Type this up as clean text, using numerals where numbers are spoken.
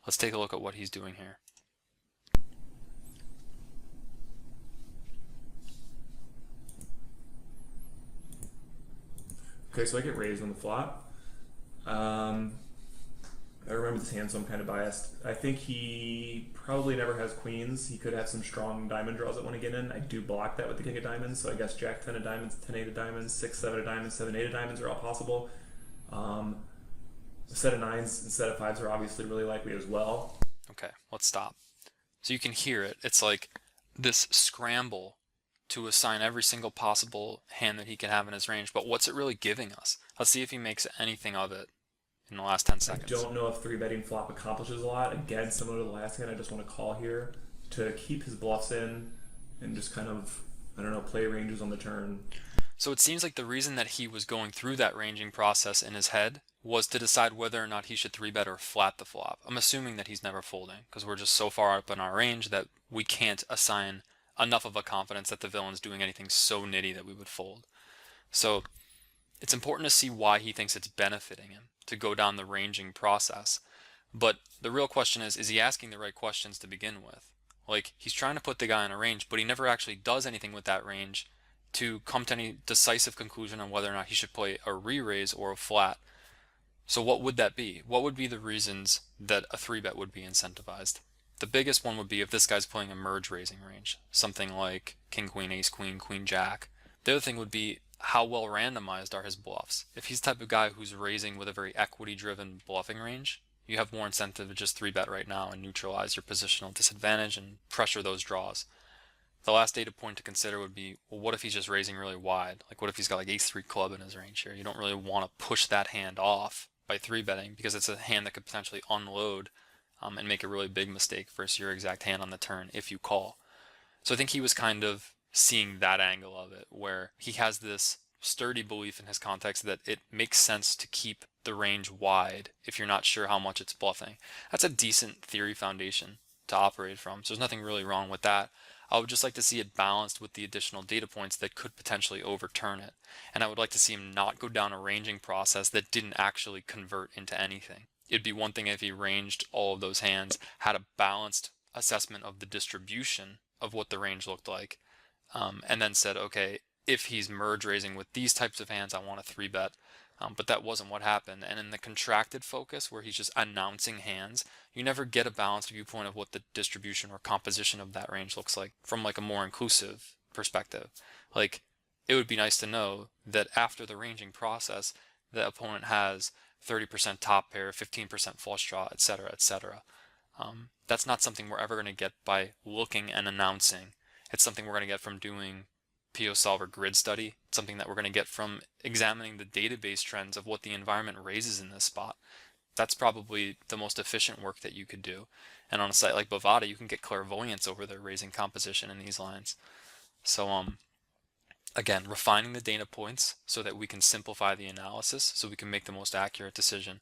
Let's take a look at what he's doing here. Okay, so I get raised on the flop. I remember this hand, so I'm kind of biased. I think he probably never has queens. He could have some strong diamond draws that want to get in. I do block that with the king of diamonds, so I guess jack 10 of diamonds, 10 8 of diamonds, 6 7 of diamonds, 7 8 of diamonds are all possible. Um, a set of nines and set of fives are obviously really likely as well. Okay, let's stop. So you can hear it. It's like this scramble to assign every single possible hand that he can have in his range, but what's it really giving us? Let's see if he makes anything of it in the last 10 I seconds. don't know if three betting flop accomplishes a lot. Again, similar to the last hand, I just want to call here to keep his bluffs in and just kind of, I don't know, play ranges on the turn. So it seems like the reason that he was going through that ranging process in his head was to decide whether or not he should 3-bet or flat the flop. I'm assuming that he's never folding because we're just so far up in our range that we can't assign enough of a confidence that the villain's doing anything so nitty that we would fold. So it's important to see why he thinks it's benefiting him to go down the ranging process. But the real question is he asking the right questions to begin with? Like, he's trying to put the guy in a range, but he never actually does anything with that range to come to any decisive conclusion on whether or not he should play a re-raise or a flat. So what would that be? What would be the reasons that a 3-bet would be incentivized? The biggest one would be if this guy's playing a merge raising range, something like king, queen, ace, queen, queen, jack. The other thing would be how well randomized are his bluffs. If he's the type of guy who's raising with a very equity-driven bluffing range, you have more incentive to just 3-bet right now and neutralize your positional disadvantage and pressure those draws. The last data point to consider would be, well, what if he's just raising really wide? Like, what if he's got like ace-3 club in his range here? You don't really want to push that hand off by 3-betting because it's a hand that could potentially unload and make a really big mistake versus your exact hand on the turn if you call. So I think he was kind of seeing that angle of it, where he has this sturdy belief in his context that it makes sense to keep the range wide if you're not sure how much it's bluffing. That's a decent theory foundation to operate from, so there's nothing really wrong with that. I would just like to see it balanced with the additional data points that could potentially overturn it. And I would like to see him not go down a ranging process that didn't actually convert into anything. It'd be one thing if he ranged all of those hands, had a balanced assessment of the distribution of what the range looked like, and then said, okay, if he's merge raising with these types of hands, I want a 3-bet. But that wasn't what happened. And in the contracted focus, where he's just announcing hands, you never get a balanced viewpoint of what the distribution or composition of that range looks like from like a more inclusive perspective. Like, it would be nice to know that after the ranging process, the opponent has 30% top pair, 15% flush draw, etc., etc. That's not something we're ever going to get by looking and announcing. It's something we're going to get from doing PO Solver grid study. It's something that we're going to get from examining the database trends of what the environment raises in this spot. That's probably the most efficient work that you could do. And on a site like Bovada, you can get clairvoyance over their raising composition in these lines. So again, refining the data points so that we can simplify the analysis so we can make the most accurate decision.